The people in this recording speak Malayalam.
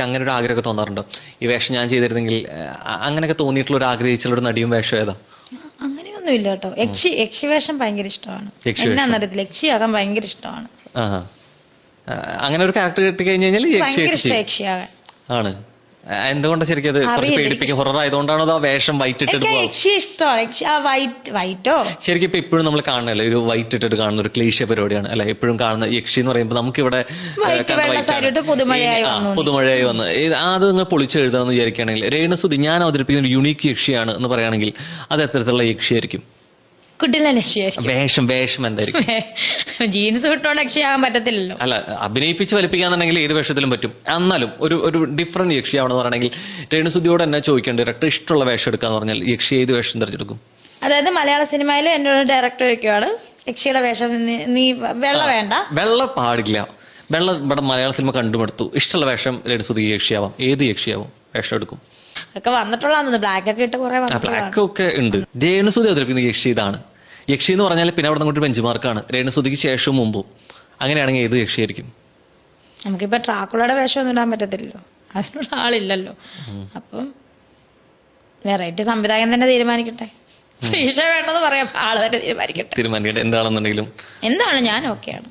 അങ്ങനെ ഒരു ആഗ്രഹമൊക്കെ തോന്നാറുണ്ടോ? ഈ വേഷം ഞാൻ ചെയ്തിരുന്നെങ്കിൽ അങ്ങനെയൊക്കെ തോന്നിയിട്ടുള്ള ഒരു ആഗ്രഹിച്ചുള്ള ഒരു നടിയും വേഷം ഏതാ? അങ്ങനെയൊന്നും ഇല്ല കേട്ടോ. യക്ഷിവേഷം ഭയങ്കര ഇഷ്ടമാണ്. യക്ഷിവേഷം. എന്നാന്നറിയത്തില്ല, യക്ഷിയാകാൻ ഭയങ്കര ഇഷ്ടമാണ്. ആഹാ. അങ്ങനെ ഒരു ക്യാരക്ടർ കിട്ടി കഴിഞ്ഞു കഴിഞ്ഞാൽ ഭയങ്കര ഇഷ്ടം യക്ഷിയാകാൻ ആണ്. എന്തുകൊണ്ട് ശരിക്കും അത് കുറച്ച് പേടിപ്പിക്കുക ഹൊറർ ആയതുകൊണ്ടാണോ അതോ വേഷം വൈറ്റ് ഇട്ടിട്ട് പോവാം? യക്ഷി ഇഷ്ടമാണ്. യക്ഷി ആ വൈറ്റോ ശരിക്കും ഇപ്പൊ ഇപ്പോഴും നമ്മൾ കാണണല്ലേ ഒരു വൈറ്റ് ഇട്ടിട്ട് കാണുന്ന ഒരു ക്ലീശ പരിപാടിയാണ് അല്ലെ എപ്പോഴും കാണുന്ന യക്ഷി എന്ന് പറയുമ്പോൾ നമുക്കിവിടെ പുതുമഴയായി വന്ന് അത് നിങ്ങൾ പൊളിച്ച് എഴുതാന്ന് വിചാരിക്കുകയാണെങ്കിൽ രേണുസുതി ഞാൻ അവതരിപ്പിക്കുന്ന ഒരു യുണീക്ക് യക്ഷിയാണ് എന്ന് പറയുകയാണെങ്കിൽ അത് എത്തരത്തിലുള്ള യക്ഷിയായിരിക്കും? വേഷം എന്തായിരിക്കും? ജീൻസ് വിട്ടോണ്ട് യക്ഷിയാകാൻ പറ്റത്തില്ലല്ലോ. അല്ല, അഭിനയിപ്പിച്ച് വലിപ്പിക്കാന്നുണ്ടെങ്കിൽ ഏത് വേഷത്തിലും പറ്റും. എന്നാലും ഒരു ഡിഫറെന്റ് യക്ഷിയാവണമെന്ന് പറയണമെങ്കിൽ രേണുസുതിയോട് എന്നെ ചോദിക്കേണ്ട ഡയറക്ടർ ഇഷ്ടമുള്ള വേഷം എടുക്കാന്ന് പറഞ്ഞാൽ യക്ഷി ഏത് വേഷം തിരഞ്ഞെടുക്കും? അതായത് മലയാള സിനിമയിൽ എന്നോട് ഡയറക്ടർ ചോദിക്കുവാണ് യക്ഷിയുടെ വേഷം നീ വെള്ള വേണ്ട, വെള്ള പാടില്ല, വെള്ള ഇവിടെ മലയാള സിനിമ കണ്ടുമെടുത്തു, ഇഷ്ടമുള്ള വേഷം രേണുസുതി യക്ഷിയാവാം, ഏത് യക്ഷിയാവും വേഷം എടുക്കും? ഒക്കെ വന്നിട്ടുള്ള ബ്ലാക്ക് ഒക്കെ ഇട്ട് കുറെ ബ്ലാക്ക് ഒക്കെ ഉണ്ട്. രേണുസുതി അവതരിപ്പിക്കുന്ന യക്ഷി ഇതാണ്. യക്ഷി എന്ന് പറഞ്ഞാൽ പിന്നെ അവിടെ നിന്ന് ബെഞ്ച് മാർക്കാണ് രേണുസുതിക്ക് ശേഷവും മുമ്പും. അങ്ങനെയാണെങ്കിൽ ഏത് യക്ഷിയായിരിക്കും? നമുക്കിപ്പോ ട്രാക്കുളയുടെ വേഷം ഇടാൻ പറ്റത്തില്ലല്ലോ, അതിനുള്ള ആളില്ലല്ലോ. അപ്പം വെറൈറ്റി സംവിധായകൻ തന്നെ തീരുമാനിക്കട്ടെ. വേണ്ടെന്ന് പറയാം, ആള് തന്നെ തീരുമാനിക്കട്ടെ. എന്താണെന്നുണ്ടെങ്കിലും എന്താണ് ഞാൻ ഓക്കെയാണ്.